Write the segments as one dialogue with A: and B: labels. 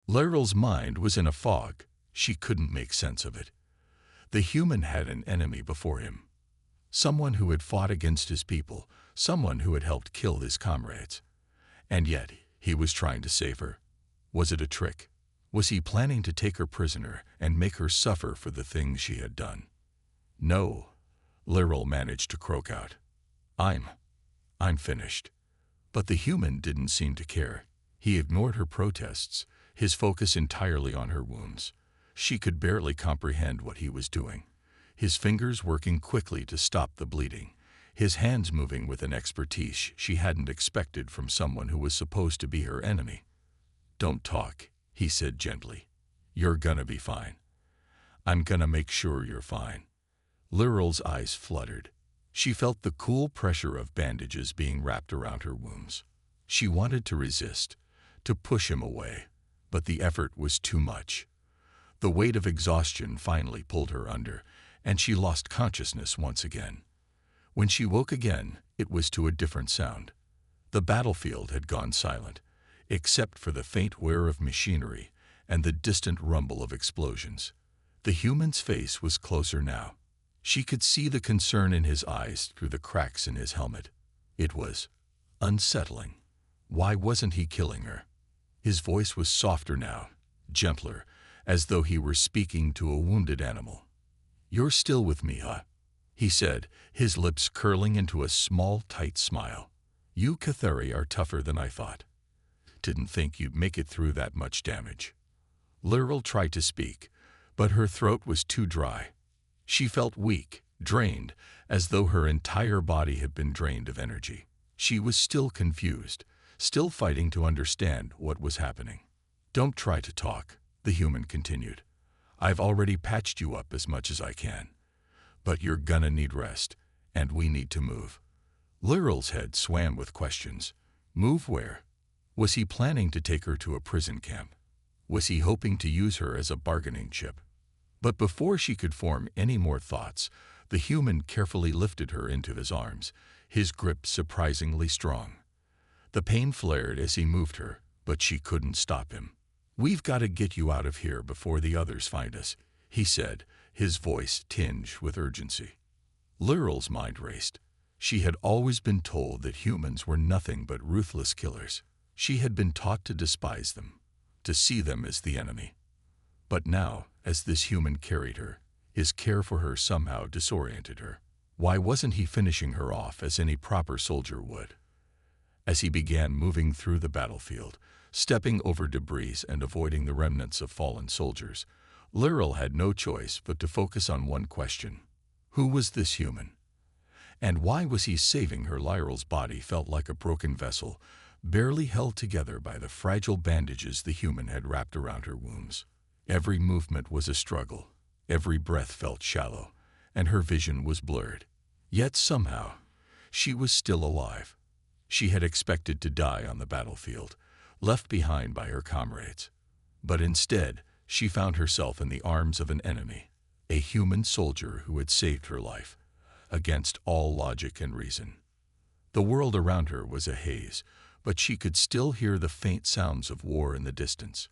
A: Leryl's mind was in a fog. She couldn't make sense of it. The human had an enemy before him. Someone who had fought against his people, someone who had helped kill his comrades. And yet, he was trying to save her. Was it a trick? Was he planning to take her prisoner and make her suffer for the things she had done? No, Lyral managed to croak out. I'm finished. But the human didn't seem to care. He ignored her protests, his focus entirely on her wounds. She could barely comprehend what he was doing. His fingers working quickly to stop the bleeding, his hands moving with an expertise she hadn't expected from someone who was supposed to be her enemy. "Don't talk," he said gently. "You're gonna be fine. I'm gonna make sure you're fine." Lyral's eyes fluttered. She felt the cool pressure of bandages being wrapped around her wounds. She wanted to resist, to push him away, but the effort was too much. The weight of exhaustion finally pulled her under, and she lost consciousness once again. When she woke again, it was to a different sound. The battlefield had gone silent, except for the faint whir of machinery and the distant rumble of explosions. The human's face was closer now. She could see the concern in his eyes through the cracks in his helmet. It was unsettling. Why wasn't he killing her? His voice was softer now, gentler, as though he were speaking to a wounded animal. "You're still with me, huh?" he said, his lips curling into a small, tight smile. "You Cathari are tougher than I thought. Didn't think you'd make it through that much damage." Lyral tried to speak, but her throat was too dry. She felt weak, drained, as though her entire body had been drained of energy. She was still confused, still fighting to understand what was happening. "Don't try to talk," the human continued. "I've already patched you up as much as I can. But you're gonna need rest, and we need to move." Lyral's head swam with questions. Move where? Was he planning to take her to a prison camp? Was he hoping to use her as a bargaining chip? But before she could form any more thoughts, the human carefully lifted her into his arms, his grip surprisingly strong. The pain flared as he moved her, but she couldn't stop him. "We've got to get you out of here before the others find us," he said, his voice tinged with urgency. Lyral's mind raced. She had always been told that humans were nothing but ruthless killers. She had been taught to despise them, to see them as the enemy. But now, as this human carried her, his care for her somehow disoriented her. Why wasn't he finishing her off as any proper soldier would? As he began moving through the battlefield, stepping over debris and avoiding the remnants of fallen soldiers, Lyral had no choice but to focus on one question. Who was this human? And why was he saving her? Lyral's body felt like a broken vessel, barely held together by the fragile bandages the human had wrapped around her wounds. Every movement was a struggle, every breath felt shallow, and her vision was blurred. Yet somehow, she was still alive. She had expected to die on the battlefield, left behind by her comrades. But instead, she found herself in the arms of an enemy, a human soldier who had saved her life, against all logic and reason. The world around her was a haze, but she could still hear the faint sounds of war in the distance.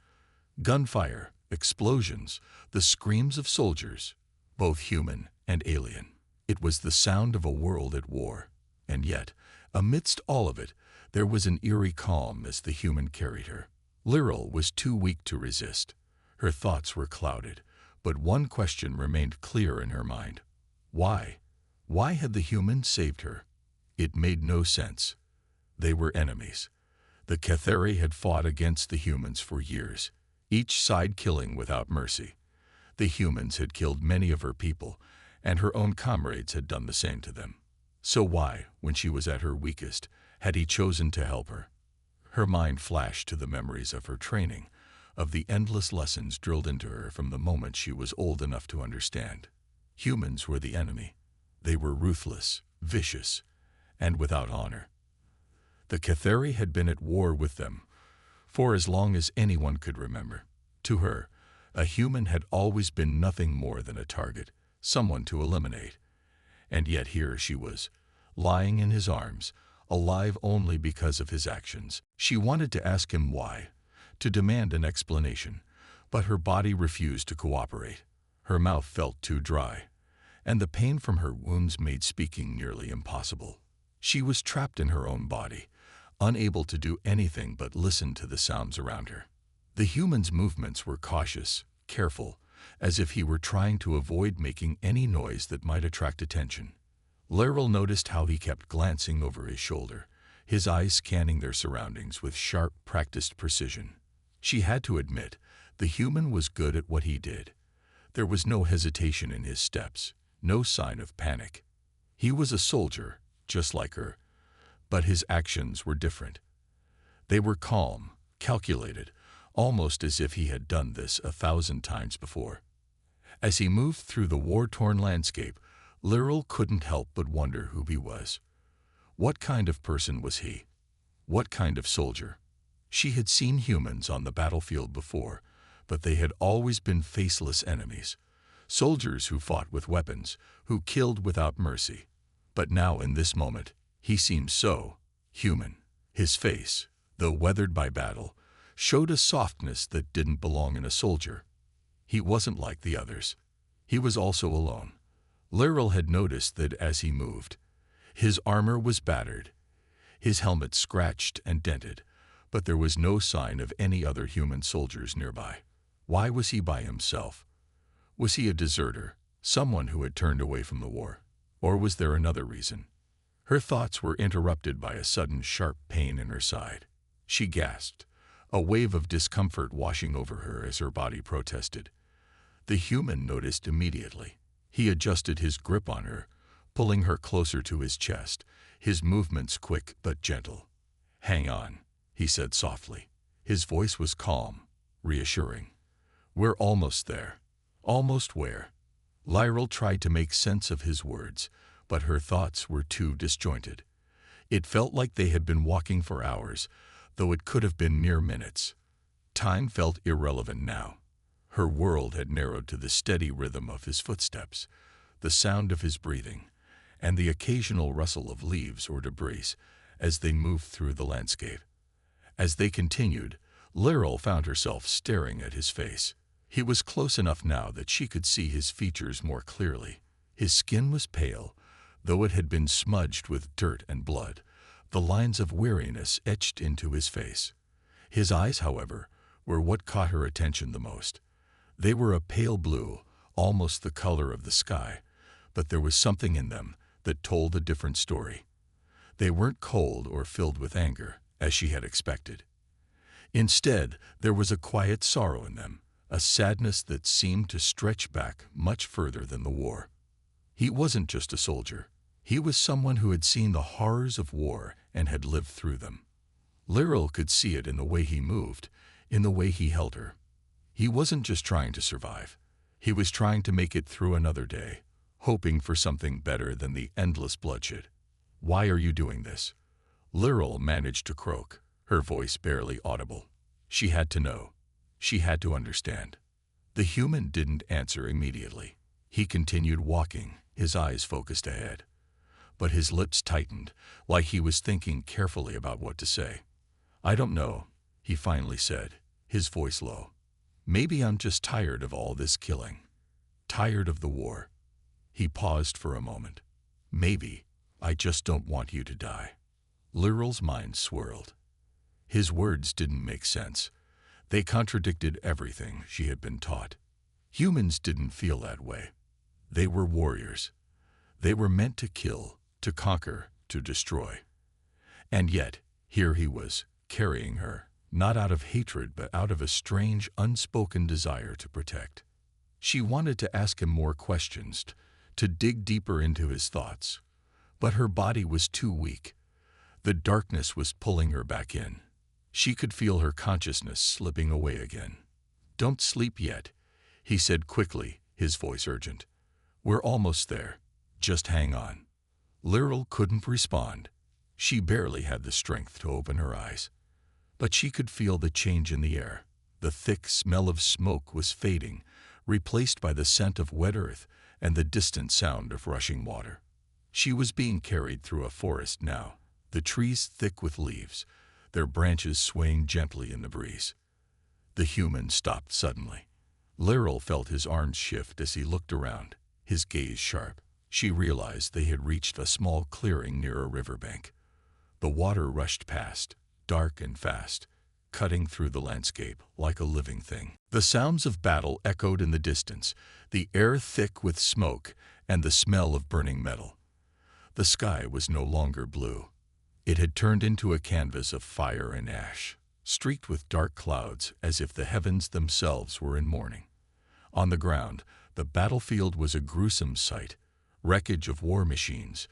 A: Gunfire, explosions, the screams of soldiers, both human and alien. It was the sound of a world at war. And yet, amidst all of it, there was an eerie calm as the human carried her. Lyral was too weak to resist. Her thoughts were clouded, but one question remained clear in her mind. Why? Why had the human saved her? It made no sense. They were enemies. The Cathari had fought against the humans for years, each side killing without mercy. The humans had killed many of her people, and her own comrades had done the same to them. So why, when she was at her weakest, had he chosen to help her? Her mind flashed to the memories of her training, of the endless lessons drilled into her from the moment she was old enough to understand. Humans were the enemy. They were ruthless, vicious, and without honor. The Cathari had been at war with them for as long as anyone could remember. To her, a human had always been nothing more than a target, someone to eliminate. And yet here she was, lying in his arms, alive only because of his actions. She wanted to ask him why, to demand an explanation, but her body refused to cooperate. Her mouth felt too dry, and the pain from her wounds made speaking nearly impossible. She was trapped in her own body, unable to do anything but listen to the sounds around her. The human's movements were cautious, careful, as if he were trying to avoid making any noise that might attract attention. Laurel noticed how he kept glancing over his shoulder, his eyes scanning their surroundings with sharp, practiced precision. She had to admit, the human was good at what he did. There was no hesitation in his steps, no sign of panic. He was a soldier, just like her, but his actions were different. They were calm, calculated, almost as if he had done this 1,000 times before. As he moved through the war-torn landscape, Laurel couldn't help but wonder who he was. What kind of person was he? What kind of soldier? She had seen humans on the battlefield before, but they had always been faceless enemies. Soldiers who fought with weapons, who killed without mercy. But now in this moment, he seemed so human. His face, though weathered by battle, showed a softness that didn't belong in a soldier. He wasn't like the others. He was also alone. Laurel had noticed that as he moved. His armor was battered, his helmet scratched and dented, but there was no sign of any other human soldiers nearby. Why was he by himself? Was he a deserter, someone who had turned away from the war? Or was there another reason? Her thoughts were interrupted by a sudden sharp pain in her side. She gasped, a wave of discomfort washing over her as her body protested. The human noticed immediately. He adjusted his grip on her, pulling her closer to his chest, his movements quick but gentle. "Hang on," he said softly. His voice was calm, reassuring. "We're almost there." Almost where? Laurel tried to make sense of his words, but her thoughts were too disjointed. It felt like they had been walking for hours, though it could have been mere minutes. Time felt irrelevant now. Her world had narrowed to the steady rhythm of his footsteps, the sound of his breathing, and the occasional rustle of leaves or debris as they moved through the landscape. As they continued, Laurel found herself staring at his face. He was close enough now that she could see his features more clearly. His skin was pale, though it had been smudged with dirt and blood, the lines of weariness etched into his face. His eyes, however, were what caught her attention the most. They were a pale blue, almost the color of the sky, but there was something in them that told a different story. They weren't cold or filled with anger, as she had expected. Instead, there was a quiet sorrow in them, a sadness that seemed to stretch back much further than the war. He wasn't just a soldier. He was someone who had seen the horrors of war and had lived through them. Laurel could see it in the way he moved, in the way he held her. He wasn't just trying to survive. He was trying to make it through another day, hoping for something better than the endless bloodshed. "Why are you doing this?" Laurel managed to croak, her voice barely audible. She had to know. She had to understand. The human didn't answer immediately. He continued walking, his eyes focused ahead. But his lips tightened, like he was thinking carefully about what to say. "I don't know," he finally said, his voice low. "Maybe I'm just tired of all this killing. Tired of the war." He paused for a moment. "Maybe I just don't want you to die." Laurel's mind swirled. His words didn't make sense. They contradicted everything she had been taught. Humans didn't feel that way. They were warriors. They were meant to kill, to conquer, to destroy. And yet, here he was, carrying her, not out of hatred but out of a strange, unspoken desire to protect. She wanted to ask him more questions, to dig deeper into his thoughts. But her body was too weak. The darkness was pulling her back in. She could feel her consciousness slipping away again. "Don't sleep yet," he said quickly, his voice urgent. "We're almost there. Just hang on." Laurel couldn't respond. She barely had the strength to open her eyes. But she could feel the change in the air. The thick smell of smoke was fading, replaced by the scent of wet earth and the distant sound of rushing water. She was being carried through a forest now, the trees thick with leaves, their branches swaying gently in the breeze. The human stopped suddenly. Lyral felt his arms shift as he looked around, his gaze sharp. She realized they had reached a small clearing near a riverbank. The water rushed past, dark and fast, cutting through the landscape like a living thing. The sounds of battle echoed in the distance, the air thick with smoke and the smell of burning metal. The sky was no longer blue. It had turned into a canvas of fire and ash, streaked with dark clouds as if the heavens themselves were in mourning. On the ground, the battlefield was a gruesome sight, wreckage of war machines,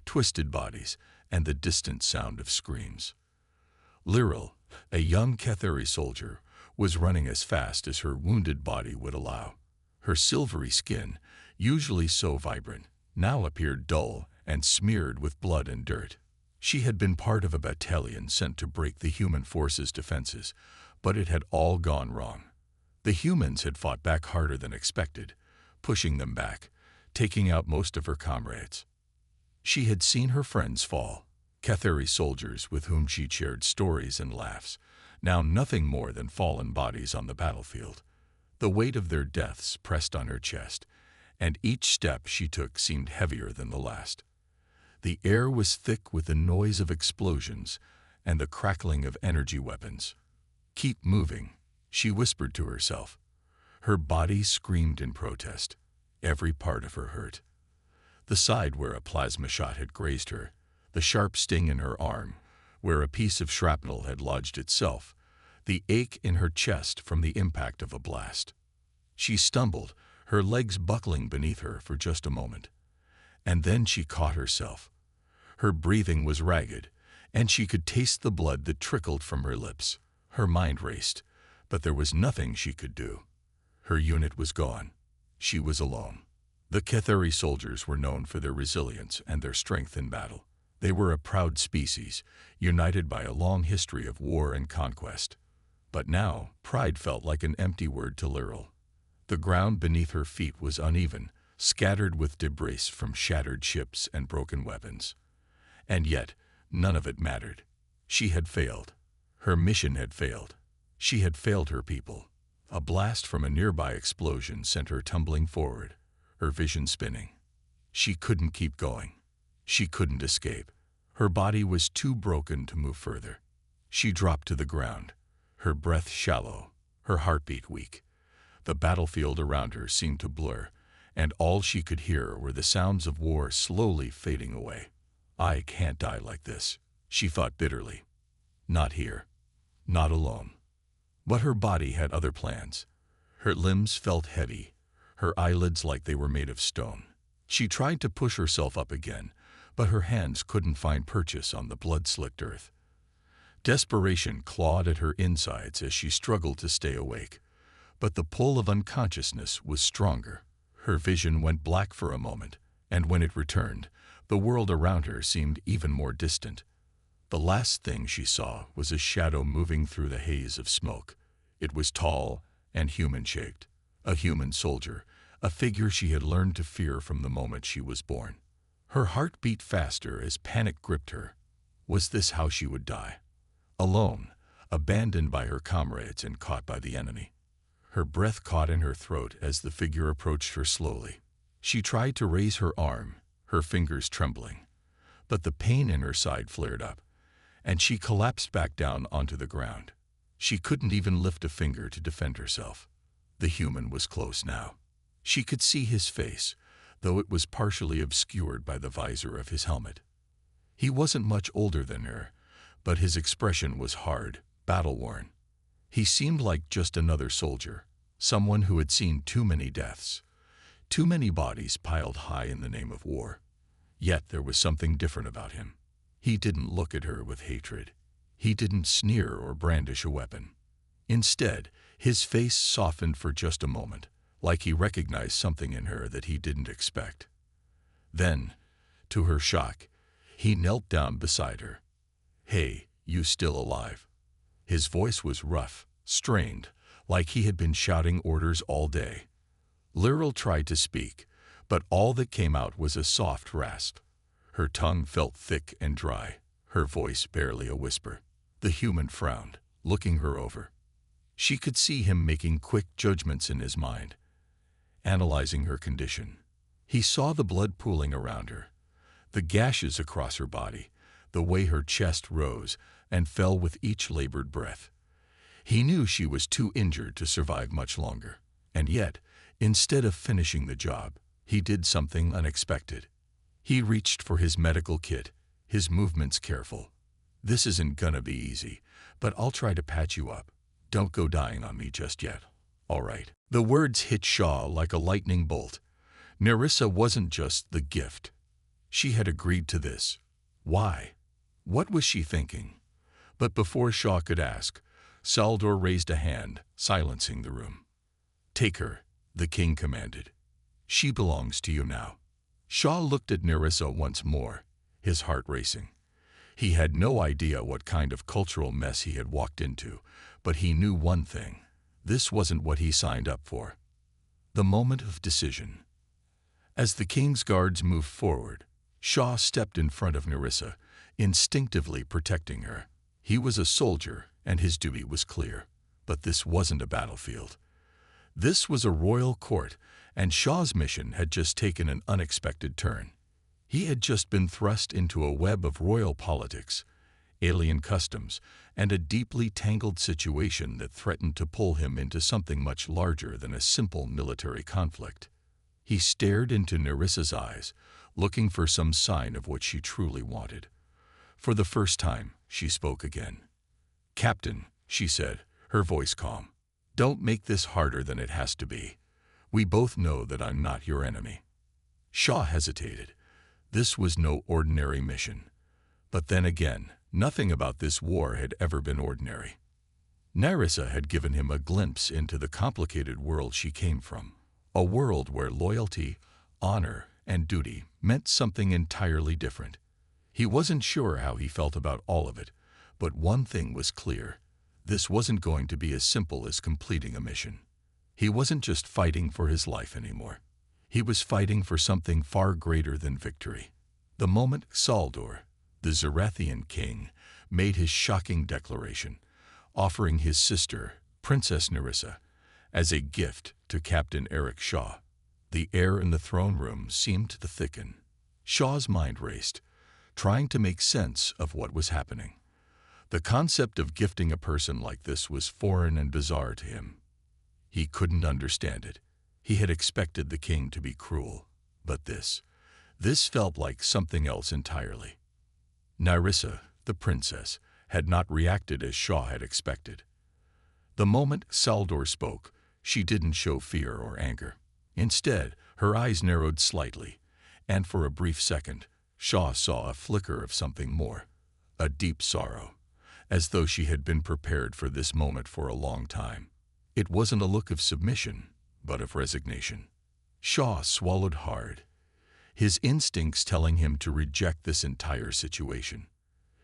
A: twisted bodies, and the distant sound of screams. Lyral, a young Ketheri soldier, was running as fast as her wounded body would allow. Her silvery skin, usually so vibrant, now appeared dull and smeared with blood and dirt. She had been part of a battalion sent to break the human forces' defenses, but it had all gone wrong. The humans had fought back harder than expected, pushing them back, taking out most of her comrades. She had seen her friends fall, Ketheri soldiers with whom she shared stories and laughs, now nothing more than fallen bodies on the battlefield. The weight of their deaths pressed on her chest, and each step she took seemed heavier than the last. The air was thick with the noise of explosions and the crackling of energy weapons. "Keep moving," she whispered to herself. Her body screamed in protest. Every part of her hurt. The side where a plasma shot had grazed her, the sharp sting in her arm, where a piece of shrapnel had lodged itself, the ache in her chest from the impact of a blast. She stumbled, her legs buckling beneath her for just a moment. And then she caught herself. Her breathing was ragged, and she could taste the blood that trickled from her lips. Her mind raced, but there was nothing she could do. Her unit was gone. She was alone. The Ketheri soldiers were known for their resilience and their strength in battle. They were a proud species, united by a long history of war and conquest. But now, pride felt like an empty word to Lyral. The ground beneath her feet was uneven, scattered with debris from shattered ships and broken weapons. And yet, none of it mattered. She had failed. Her mission had failed. She had failed her people. A blast from a nearby explosion sent her tumbling forward, her vision spinning. She couldn't keep going. She couldn't escape. Her body was too broken to move further. She dropped to the ground, her breath shallow, her heartbeat weak. The battlefield around her seemed to blur, and all she could hear were the sounds of war slowly fading away. "I can't die like this," she thought bitterly. Not here. Not alone. But her body had other plans. Her limbs felt heavy, her eyelids like they were made of stone. She tried to push herself up again, but her hands couldn't find purchase on the blood-slicked earth. Desperation clawed at her insides as she struggled to stay awake, but the pull of unconsciousness was stronger. Her vision went black for a moment, and when it returned, the world around her seemed even more distant. The last thing she saw was a shadow moving through the haze of smoke. It was tall and human-shaped, a human soldier, a figure she had learned to fear from the moment she was born. Her heart beat faster as panic gripped her. Was this how she would die? Alone, abandoned by her comrades and caught by the enemy. Her breath caught in her throat as the figure approached her slowly. She tried to raise her arm, her fingers trembling, but the pain in her side flared up, and she collapsed back down onto the ground. She couldn't even lift a finger to defend herself. The human was close now. She could see his face, though it was partially obscured by the visor of his helmet. He wasn't much older than her, but his expression was hard, battle-worn. He seemed like just another soldier, someone who had seen too many deaths, too many bodies piled high in the name of war. Yet there was something different about him. He didn't look at her with hatred. He didn't sneer or brandish a weapon. Instead, his face softened for just a moment, like he recognized something in her that he didn't expect. Then, to her shock, he knelt down beside her. "Hey, you still alive?" His voice was rough, strained, like he had been shouting orders all day. Lyral tried to speak, but all that came out was a soft rasp. Her tongue felt thick and dry, her voice barely a whisper. The human frowned, looking her over. She could see him making quick judgments in his mind, analyzing her condition. He saw the blood pooling around her, the gashes across her body, the way her chest rose and fell with each labored breath. He knew she was too injured to survive much longer. And yet, instead of finishing the job, he did something unexpected. He reached for his medical kit, his movements careful. "This isn't gonna be easy, but I'll try to patch you up. Don't go dying on me just yet. All right." The words hit Shaw like a lightning bolt. Nerissa wasn't just the gift. She had agreed to this. Why? What was she thinking? But before Shaw could ask, Saldor raised a hand, silencing the room. "Take her," the king commanded. "She belongs to you now." Shaw looked at Nerissa once more, his heart racing. He had no idea what kind of cultural mess he had walked into, but he knew one thing. This wasn't what he signed up for. The moment of decision. As the king's guards moved forward, Shaw stepped in front of Nerissa, instinctively protecting her. He was a soldier, and his duty was clear. But this wasn't a battlefield. This was a royal court, and Shaw's mission had just taken an unexpected turn. He had just been thrust into a web of royal politics, alien customs, and a deeply tangled situation that threatened to pull him into something much larger than a simple military conflict. He stared into Nerissa's eyes, looking for some sign of what she truly wanted. For the first time, she spoke again. "Captain," she said, her voice calm, "don't make this harder than it has to be. We both know that I'm not your enemy." Shaw hesitated. This was no ordinary mission. But then again, nothing about this war had ever been ordinary. Nerissa had given him a glimpse into the complicated world she came from, a world where loyalty, honor, and duty meant something entirely different. He wasn't sure how he felt about all of it, but one thing was clear. This wasn't going to be as simple as completing a mission. He wasn't just fighting for his life anymore. He was fighting for something far greater than victory. The moment Saldor, the Zarathian king, made his shocking declaration, offering his sister, Princess Nerissa, as a gift to Captain Eric Shaw, the air in the throne room seemed to thicken. Shaw's mind raced, trying to make sense of what was happening. The concept of gifting a person like this was foreign and bizarre to him. He couldn't understand it. He had expected the king to be cruel, but this felt like something else entirely. Nerissa, the princess, had not reacted as Shaw had expected. The moment Saldor spoke, she didn't show fear or anger. Instead, her eyes narrowed slightly, and for a brief second, Shaw saw a flicker of something more, a deep sorrow, as though she had been prepared for this moment for a long time. It wasn't a look of submission, but of resignation. Shaw swallowed hard, his instincts telling him to reject this entire situation.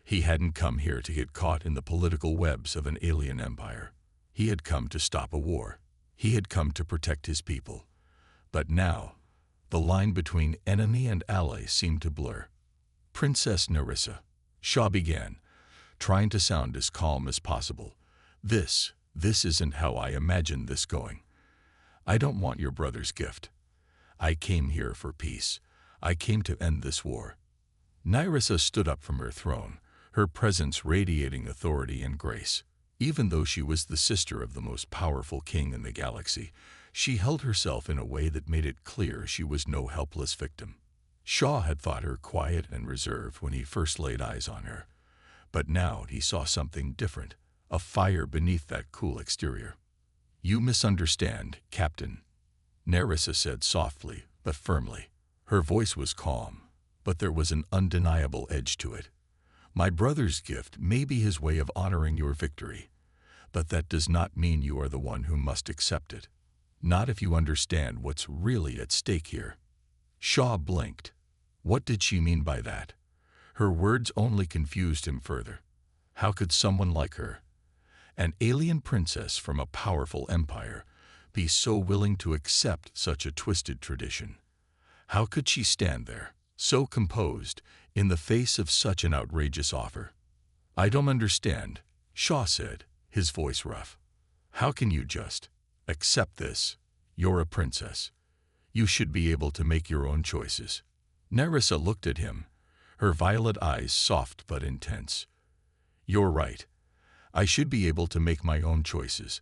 A: He hadn't come here to get caught in the political webs of an alien empire. He had come to stop a war. He had come to protect his people. But now, the line between enemy and ally seemed to blur. "Princess Nerissa," Shaw began, trying to sound as calm as possible. This isn't how I imagined this going. I don't want your brother's gift. I came here for peace. I came to end this war." Nerissa stood up from her throne, her presence radiating authority and grace. Even though she was the sister of the most powerful king in the galaxy, she held herself in a way that made it clear she was no helpless victim. Shaw had thought her quiet and reserved when he first laid eyes on her, but now he saw something different, a fire beneath that cool exterior. "You misunderstand, Captain," Nerissa said softly but firmly. Her voice was calm, but there was an undeniable edge to it. "My brother's gift may be his way of honoring your victory, but that does not mean you are the one who must accept it. Not if you understand what's really at stake here." Shaw blinked. What did she mean by that? Her words only confused him further. How could someone like her, an alien princess from a powerful empire, be so willing to accept such a twisted tradition? How could she stand there, so composed, in the face of such an outrageous offer? "I don't understand," Shaw said, his voice rough. How can you just accept this? You're a princess. You should be able to make your own choices. Nerissa looked at him, her violet eyes soft but intense. You're right. I should be able to make my own choices,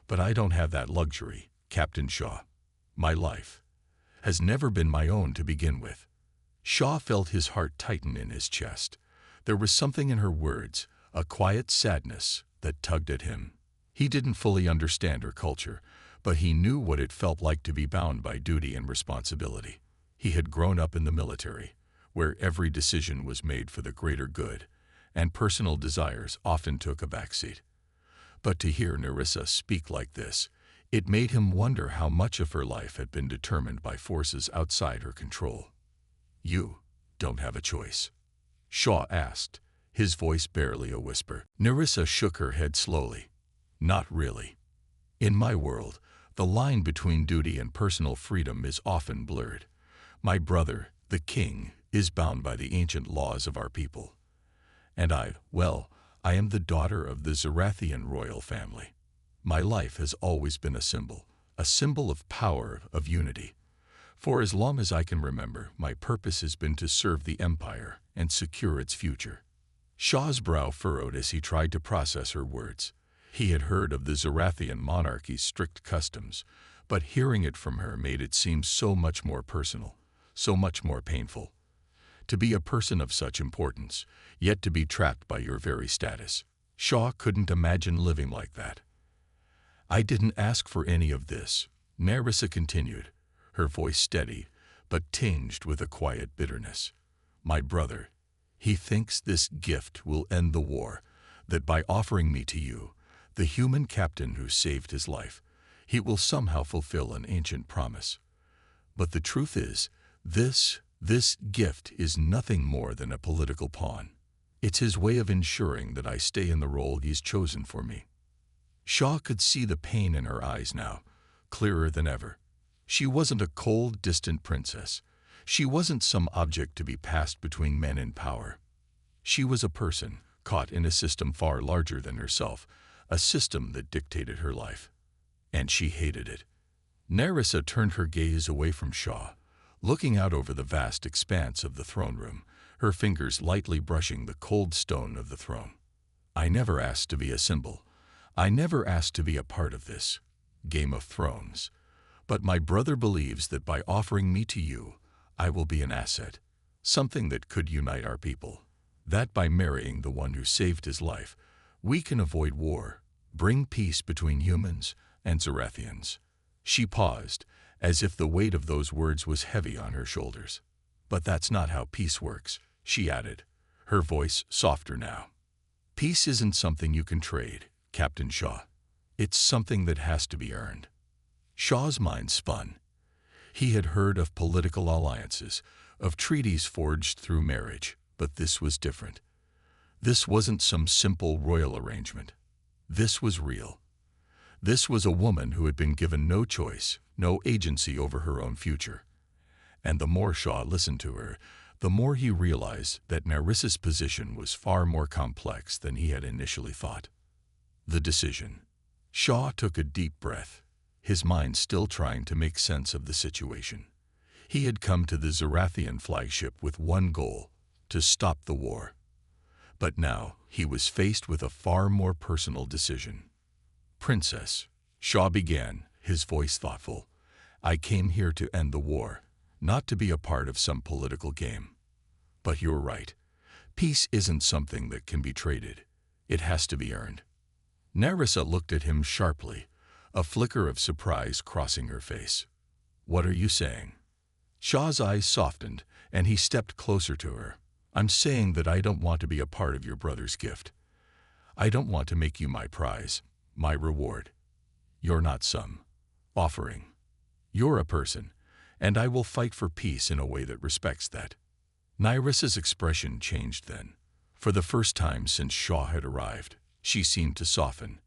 A: but I don't have that luxury, Captain Shaw. My life has never been my own to begin with. Shaw felt his heart tighten in his chest. There was something in her words, a quiet sadness, that tugged at him. He didn't fully understand her culture, but he knew what it felt like to be bound by duty and responsibility. He had grown up in the military, where every decision was made for the greater good, and personal desires often took a backseat. But to hear Nerissa speak like this, it made him wonder how much of her life had been determined by forces outside her control. You don't have a choice, Shaw asked, his voice barely a whisper. Nerissa shook her head slowly. Not really. In my world, the line between duty and personal freedom is often blurred. My brother, the king, is bound by the ancient laws of our people. And I am the daughter of the Zarathian royal family. My life has always been a symbol of power, of unity. For as long as I can remember, my purpose has been to serve the empire and secure its future. Shaw's brow furrowed as he tried to process her words. He had heard of the Zarathian monarchy's strict customs, but hearing it from her made it seem so much more personal, so much more painful. To be a person of such importance, yet to be trapped by your very status. Shaw couldn't imagine living like that. I didn't ask for any of this, Nerissa continued, her voice steady, but tinged with a quiet bitterness. My brother, he thinks this gift will end the war, that by offering me to you, the human captain who saved his life, he will somehow fulfill an ancient promise. But the truth is, this gift is nothing more than a political pawn. It's his way of ensuring that I stay in the role he's chosen for me. Shaw could see the pain in her eyes now, clearer than ever. She wasn't a cold, distant princess. She wasn't some object to be passed between men in power. She was a person, caught in a system far larger than herself, a system that dictated her life. And she hated it. Nerissa turned her gaze away from Shaw, looking out over the vast expanse of the throne room, her fingers lightly brushing the cold stone of the throne. I never asked to be a symbol. I never asked to be a part of this Game of Thrones. But my brother believes that by offering me to you, I will be an asset, something that could unite our people. That by marrying the one who saved his life, we can avoid war, bring peace between humans and Zarathians. She paused, as if the weight of those words was heavy on her shoulders. But that's not how peace works, she added, her voice softer now. Peace isn't something you can trade, Captain Shaw. It's something that has to be earned. Shaw's mind spun. He had heard of political alliances, of treaties forged through marriage, but this was different. This wasn't some simple royal arrangement. This was real. This was a woman who had been given no choice, no agency over her own future. And the more Shaw listened to her, the more he realized that Nerissa's position was far more complex than he had initially thought. The decision. Shaw took a deep breath, his mind still trying to make sense of the situation. He had come to the Zarathian flagship with one goal, to stop the war. But now he was faced with a far more personal decision. Princess, Shaw began, his voice thoughtful, I came here to end the war, not to be a part of some political game. But you're right. Peace isn't something that can be traded. It has to be earned. Nerissa looked at him sharply, a flicker of surprise crossing her face. What are you saying? Shaw's eyes softened, and he stepped closer to her. I'm saying that I don't want to be a part of your brother's gift. I don't want to make you my prize, my reward. You're not some offering. You're a person, and I will fight for peace in a way that respects that. Nerissa's expression changed then. For the first time since Shaw had arrived, she seemed to soften.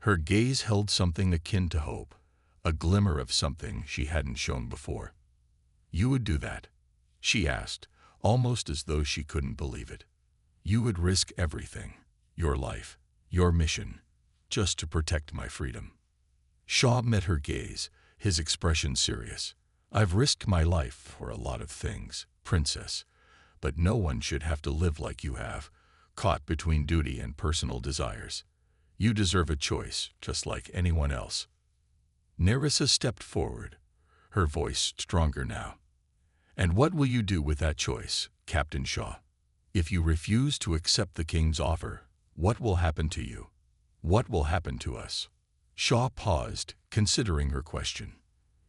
A: Her gaze held something akin to hope, a glimmer of something she hadn't shown before. You would do that? She asked, almost as though she couldn't believe it. You would risk everything, your life, your mission, just to protect my freedom." Shaw met her gaze, his expression serious. "I've risked my life for a lot of things, Princess, but no one should have to live like you have, caught between duty and personal desires. You deserve a choice, just like anyone else." Nerissa stepped forward, her voice stronger now. "And what will you do with that choice, Captain Shaw? If you refuse to accept the king's offer, what will happen to you? What will happen to us?" Shaw paused, considering her question.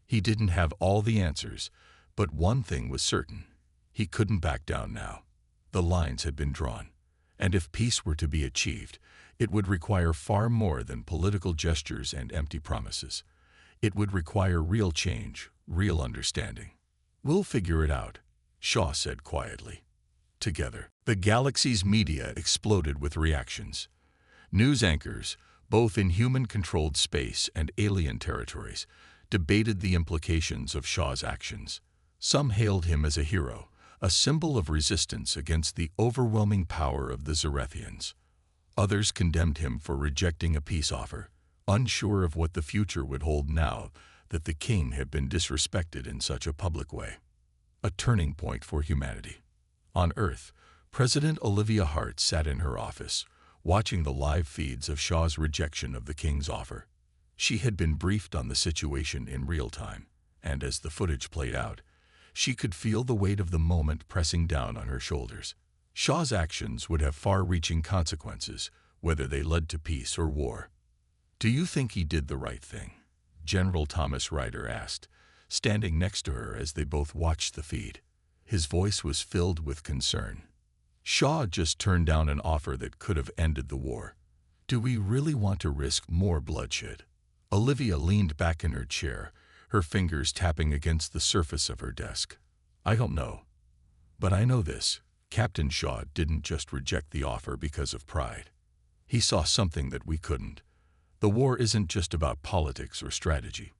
A: He didn't have all the answers, but one thing was certain. He couldn't back down now. The lines had been drawn, and if peace were to be achieved, it would require far more than political gestures and empty promises. It would require real change, real understanding. "We'll figure it out," Shaw said quietly. Together, the galaxy's media exploded with reactions. News anchors, both in human-controlled space and alien territories, debated the implications of Shaw's actions. Some hailed him as a hero, a symbol of resistance against the overwhelming power of the Zarethians. Others condemned him for rejecting a peace offer, unsure of what the future would hold now that the king had been disrespected in such a public way. A turning point for humanity. On Earth, President Olivia Hart sat in her office, watching the live feeds of Shaw's rejection of the king's offer. She had been briefed on the situation in real time, and as the footage played out, she could feel the weight of the moment pressing down on her shoulders. Shaw's actions would have far-reaching consequences, whether they led to peace or war. "Do you think he did the right thing?" General Thomas Ryder asked, standing next to her as they both watched the feed. His voice was filled with concern. Shaw just turned down an offer that could have ended the war. "Do we really want to risk more bloodshed?" Olivia leaned back in her chair, her fingers tapping against the surface of her desk. "I don't know. But I know this. Captain Shaw didn't just reject the offer because of pride. He saw something that we couldn't. The war isn't just about politics or strategy.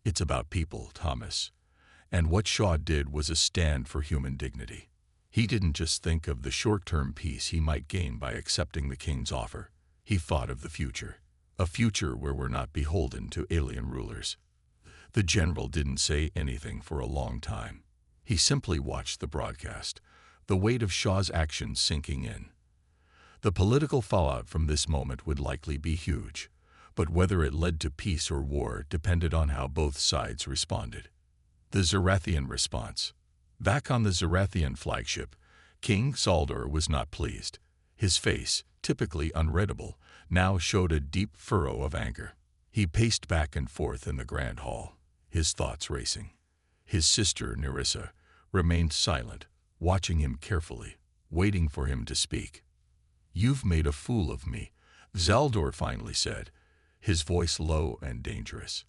A: It's about people, Thomas. And what Shaw did was a stand for human dignity. He didn't just think of the short-term peace he might gain by accepting the king's offer. He thought of the future, a future where we're not beholden to alien rulers." The general didn't say anything for a long time. He simply watched the broadcast, the weight of Shaw's actions sinking in. The political fallout from this moment would likely be huge, but whether it led to peace or war depended on how both sides responded. The Zarathian response. Back on the Zarathian flagship, King Zaldor was not pleased. His face, typically unreadable, now showed a deep furrow of anger. He paced back and forth in the grand hall, his thoughts racing. His sister, Nerissa, remained silent, watching him carefully, waiting for him to speak. "You've made a fool of me," Zaldor finally said, his voice low and dangerous.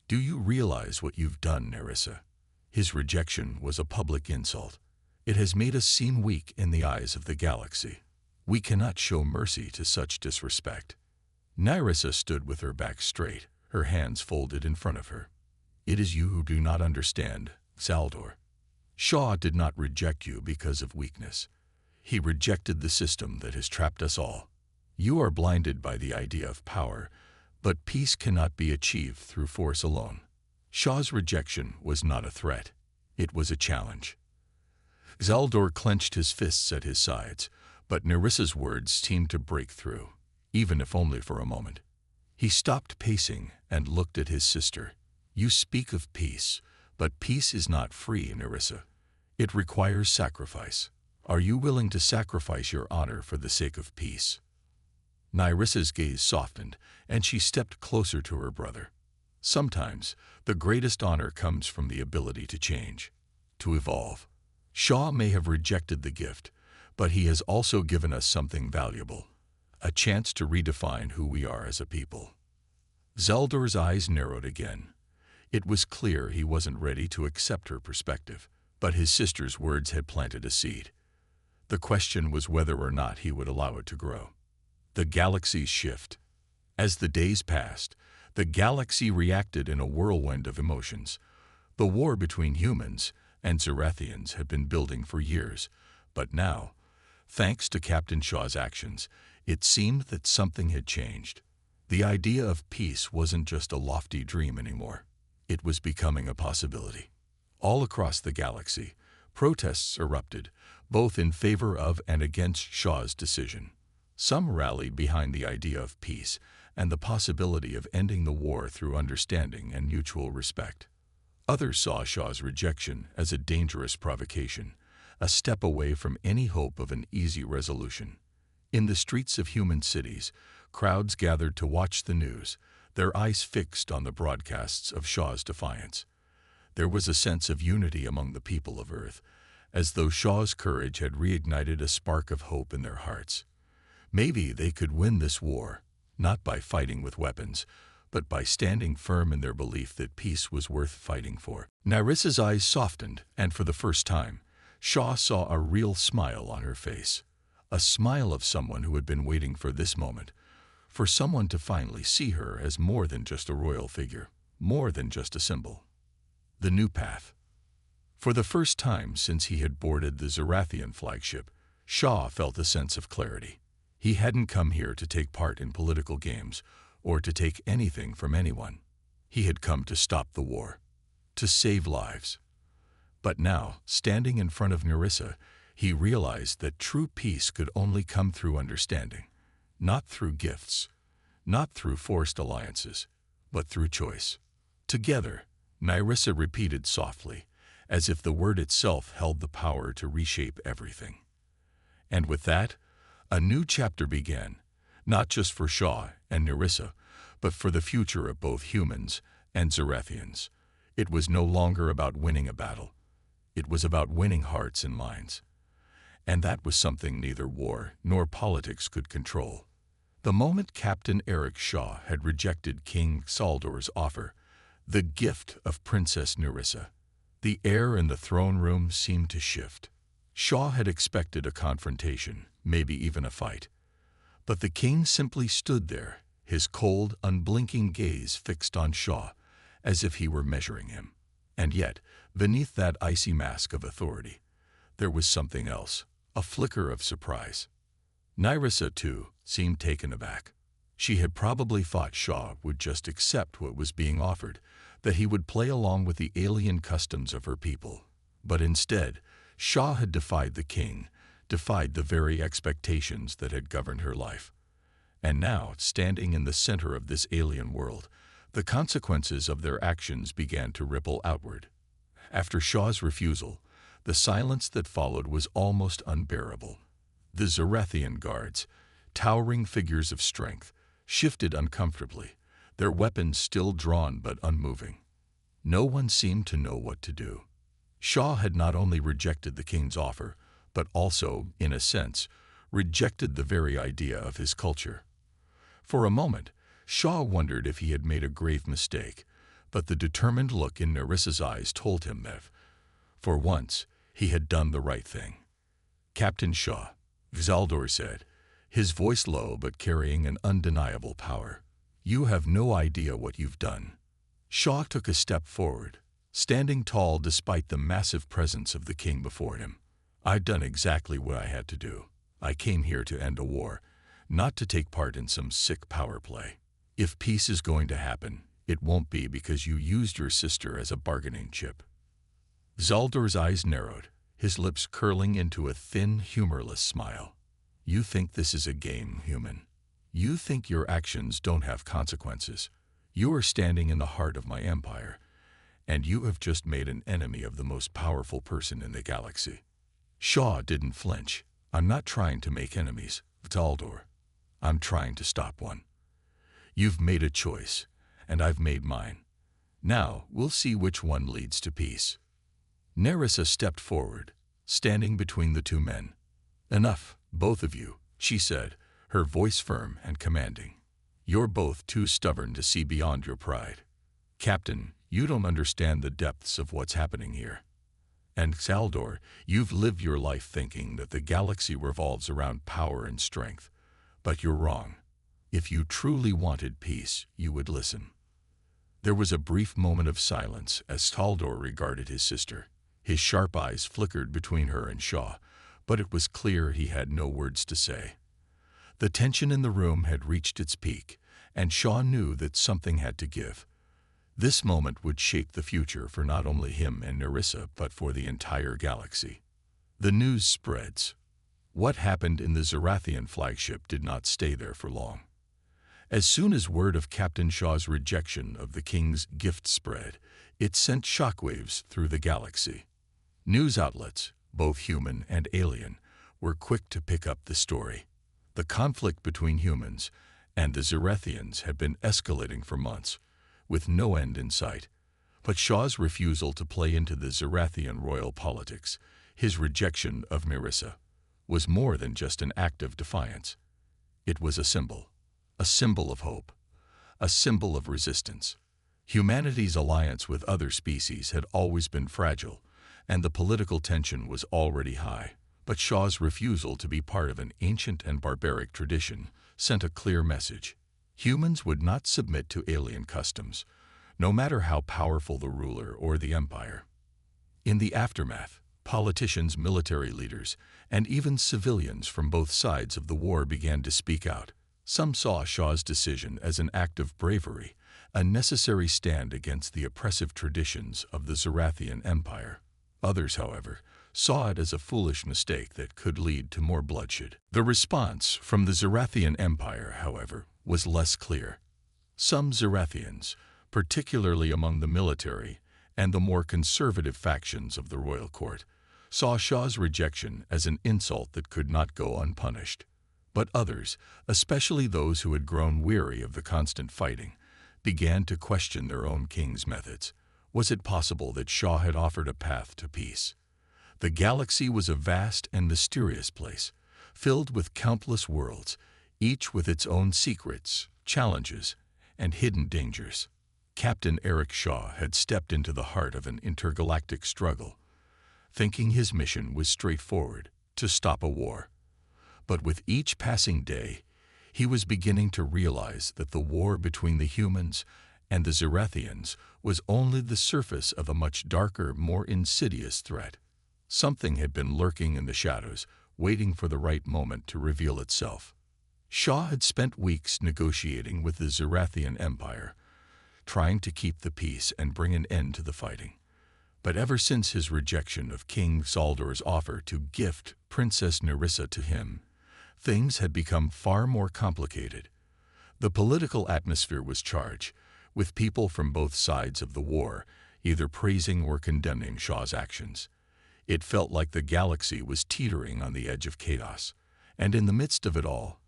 A: "Do you realize what you've done, Nerissa?" His rejection was a public insult. "It has made us seem weak in the eyes of the galaxy. We cannot show mercy to such disrespect." Nerissa stood with her back straight, her hands folded in front of her. "It is you who do not understand, Zaldor. Shaw did not reject you because of weakness. He rejected the system that has trapped us all. You are blinded by the idea of power, but peace cannot be achieved through force alone. Shaw's rejection was not a threat. It was a challenge." Zaldor clenched his fists at his sides, but Nerissa's words seemed to break through, even if only for a moment. He stopped pacing and looked at his sister. "You speak of peace, but peace is not free, Nerissa. It requires sacrifice. Are you willing to sacrifice your honor for the sake of peace?" Nerissa's gaze softened, and she stepped closer to her brother. Sometimes, the greatest honor comes from the ability to change, to evolve. Shaw may have rejected the gift, but he has also given us something valuable, a chance to redefine who we are as a people. Zaldor's eyes narrowed again. It was clear he wasn't ready to accept her perspective, but his sister's words had planted a seed. The question was whether or not he would allow it to grow. The galaxy's shift. As the days passed, the galaxy reacted in a whirlwind of emotions. The war between humans and Zarathians had been building for years, but now, thanks to Captain Shaw's actions, it seemed that something had changed. The idea of peace wasn't just a lofty dream anymore. It was becoming a possibility. All across the galaxy, protests erupted, both in favor of and against Shaw's decision. Some rallied behind the idea of peace and the possibility of ending the war through understanding and mutual respect. Others saw Shaw's rejection as a dangerous provocation, a step away from any hope of an easy resolution. In the streets of human cities, crowds gathered to watch the news, their eyes fixed on the broadcasts of Shaw's defiance. There was a sense of unity among the people of Earth, as though Shaw's courage had reignited a spark of hope in their hearts. Maybe they could win this war, not by fighting with weapons, but by standing firm in their belief that peace was worth fighting for. Nerissa's eyes softened, and for the first time, Shaw saw a real smile on her face. A smile of someone who had been waiting for this moment, for someone to finally see her as more than just a royal figure, more than just a symbol. The new path. For the first time since he had boarded the Zerathian flagship, Shaw felt a sense of clarity. He hadn't come here to take part in political games or to take anything from anyone. He had come to stop the war, to save lives. But now, standing in front of Nerissa, he realized that true peace could only come through understanding, not through gifts, not through forced alliances, but through choice. Together, Nerissa repeated softly, as if the word itself held the power to reshape everything. And with that, a new chapter began, not just for Shaw and Nerissa, but for the future of both humans and Zerathians. It was no longer about winning a battle. It was about winning hearts and minds. And that was something neither war nor politics could control. The moment Captain Eric Shaw had rejected King Saldor's offer, the gift of Princess Nerissa, the air in the throne room seemed to shift. Shaw had expected a confrontation, maybe even a fight. But the king simply stood there, his cold, unblinking gaze fixed on Shaw, as if he were measuring him. And yet, beneath that icy mask of authority, there was something else, a flicker of surprise. Nerissa, too, seemed taken aback. She had probably thought Shaw would just accept what was being offered, that he would play along with the alien customs of her people. But instead, Shaw had defied the king, defied the very expectations that had governed her life. And now, standing in the center of this alien world, the consequences of their actions began to ripple outward. After Shaw's refusal, the silence that followed was almost unbearable. The Zerathian guards, towering figures of strength, shifted uncomfortably, their weapons still drawn but unmoving. No one seemed to know what to do. Shaw had not only rejected the king's offer, but also, in a sense, rejected the very idea of his culture. For a moment, Shaw wondered if he had made a grave mistake, but the determined look in Nerissa's eyes told him that, for once, he had done the right thing. "Captain Shaw," Saldor said, his voice low but carrying an undeniable power, "you have no idea what you've done." Shaw took a step forward, standing tall despite the massive presence of the king before him. "I've done exactly what I had to do. I came here to end a war, not to take part in some sick power play. If peace is going to happen, it won't be because you used your sister as a bargaining chip." Zaldor's eyes narrowed, his lips curling into a thin, humorless smile. "You think this is a game, human. You think your actions don't have consequences. You are standing in the heart of my empire, and you have just made an enemy of the most powerful person in the galaxy." Shaw didn't flinch. "I'm not trying to make enemies, Zaldor. I'm trying to stop one. You've made a choice, and I've made mine. Now we'll see which one leads to peace." Nerissa stepped forward, standing between the two men. "Enough, both of you," she said, her voice firm and commanding. "You're both too stubborn to see beyond your pride. Captain, you don't understand the depths of what's happening here. And Saldor, you've lived your life thinking that the galaxy revolves around power and strength. But you're wrong. If you truly wanted peace, you would listen." There was a brief moment of silence as Saldor regarded his sister. His sharp eyes flickered between her and Shaw, but it was clear he had no words to say. The tension in the room had reached its peak, and Shaw knew that something had to give. This moment would shape the future for not only him and Nerissa, but for the entire galaxy. The news spreads. What happened in the Zarathian flagship did not stay there for long. As soon as word of Captain Shaw's rejection of the king's gift spread, it sent shockwaves through the galaxy. News outlets, both human and alien, were quick to pick up the story. The conflict between humans and the Zarathians had been escalating for months, with no end in sight. But Shaw's refusal to play into the Zarathian royal politics, his rejection of Nerissa, was more than just an act of defiance. It was a symbol of hope, a symbol of resistance. Humanity's alliance with other species had always been fragile, and the political tension was already high. But Shaw's refusal to be part of an ancient and barbaric tradition sent a clear message. Humans would not submit to alien customs, no matter how powerful the ruler or the empire. In the aftermath, politicians, military leaders, and even civilians from both sides of the war began to speak out. Some saw Shaw's decision as an act of bravery, a necessary stand against the oppressive traditions of the Zarathian Empire. Others, however, saw it as a foolish mistake that could lead to more bloodshed. The response from the Zarathian Empire, however, was less clear. Some Zarathians, particularly among the military and the more conservative factions of the royal court, saw Shaw's rejection as an insult that could not go unpunished. But others, especially those who had grown weary of the constant fighting, began to question their own king's methods. Was it possible that Shaw had offered a path to peace? The galaxy was a vast and mysterious place, filled with countless worlds, each with its own secrets, challenges, and hidden dangers. Captain Eric Shaw had stepped into the heart of an intergalactic struggle, thinking his mission was straightforward, to stop a war. But with each passing day, he was beginning to realize that the war between the humans and the Zarathians was only the surface of a much darker, more insidious threat. Something had been lurking in the shadows, waiting for the right moment to reveal itself. Shaw had spent weeks negotiating with the Zarathian Empire, trying to keep the peace and bring an end to the fighting. But ever since his rejection of King Saldor's offer to gift Princess Nerissa to him, things had become far more complicated. The political atmosphere was charged, with people from both sides of the war either praising or condemning Shaw's actions. It felt like the galaxy was teetering on the edge of chaos, and in the midst of it all,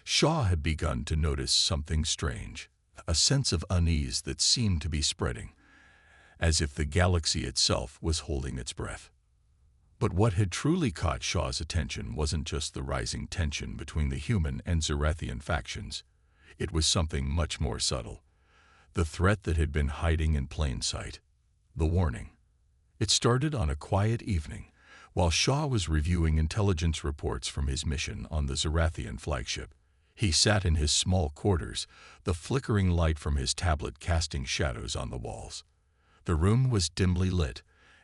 A: Shaw had begun to notice something strange, a sense of unease that seemed to be spreading, as if the galaxy itself was holding its breath. But what had truly caught Shaw's attention wasn't just the rising tension between the human and Zarathian factions. It was something much more subtle. The threat that had been hiding in plain sight. The warning. It started on a quiet evening, while Shaw was reviewing intelligence reports from his mission on the Zarathian flagship. He sat in his small quarters, the flickering light from his tablet casting shadows on the walls. The room was dimly lit,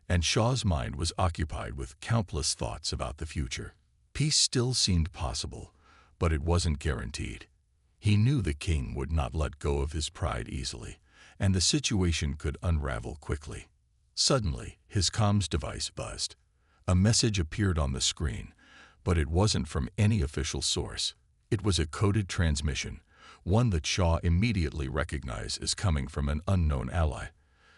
A: and Shaw's mind was occupied with countless thoughts about the future. Peace still seemed possible, but it wasn't guaranteed. He knew the king would not let go of his pride easily, and the situation could unravel quickly. Suddenly, his comms device buzzed. A message appeared on the screen, but it wasn't from any official source. It was a coded transmission, one that Shaw immediately recognized as coming from an unknown ally,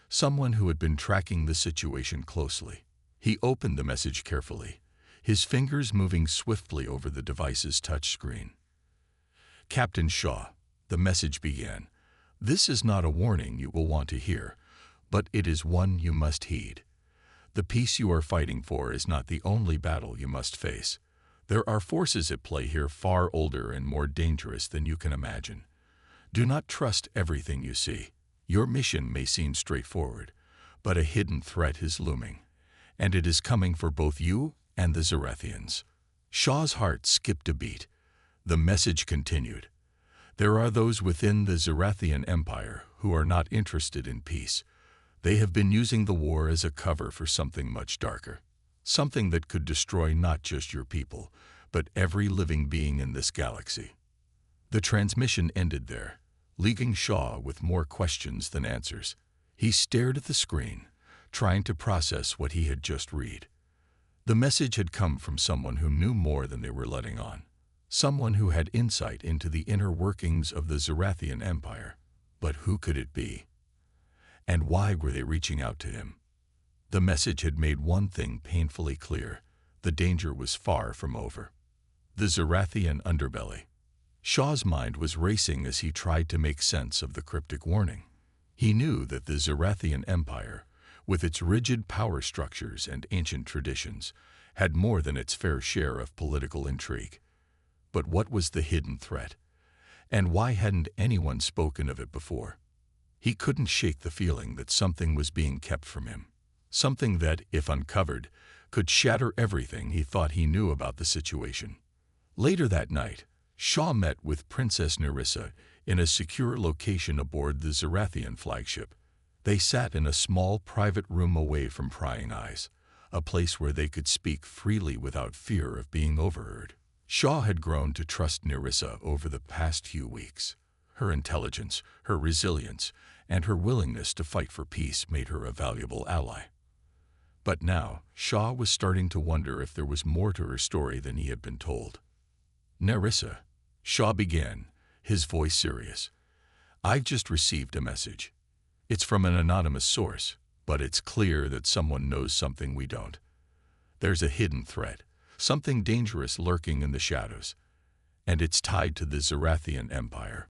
A: someone who had been tracking the situation closely. He opened the message carefully, his fingers moving swiftly over the device's touchscreen. Captain Shaw, the message began, "This is not a warning you will want to hear, but it is one you must heed. The peace you are fighting for is not the only battle you must face. There are forces at play here far older and more dangerous than you can imagine. Do not trust everything you see. Your mission may seem straightforward, but a hidden threat is looming, and it is coming for both you and the Zarathians." Shaw's heart skipped a beat. The message continued. There are those within the Zarathian Empire who are not interested in peace. They have been using the war as a cover for something much darker, something that could destroy not just your people, but every living being in this galaxy. The transmission ended there, leaving Shaw with more questions than answers. He stared at the screen, trying to process what he had just read. The message had come from someone who knew more than they were letting on. Someone who had insight into the inner workings of the Zarathian Empire. But who could it be? And why were they reaching out to him? The message had made one thing painfully clear. The danger was far from over. The Zarathian underbelly. Shaw's mind was racing as he tried to make sense of the cryptic warning. He knew that the Zarathian Empire, with its rigid power structures and ancient traditions, had more than its fair share of political intrigue. But what was the hidden threat? And why hadn't anyone spoken of it before? He couldn't shake the feeling that something was being kept from him. Something that, if uncovered, could shatter everything he thought he knew about the situation. Later that night, Shaw met with Princess Nerissa in a secure location aboard the Zarathian flagship. They sat in a small private room away from prying eyes, a place where they could speak freely without fear of being overheard. Shaw had grown to trust Nerissa over the past few weeks. Her intelligence, her resilience, and her willingness to fight for peace made her a valuable ally. But now, Shaw was starting to wonder if there was more to her story than he had been told. "Nerissa," Shaw began, his voice serious. "I've just received a message. It's from an anonymous source, but it's clear that someone knows something we don't. There's a hidden threat, something dangerous lurking in the shadows, and it's tied to the Zarathian Empire.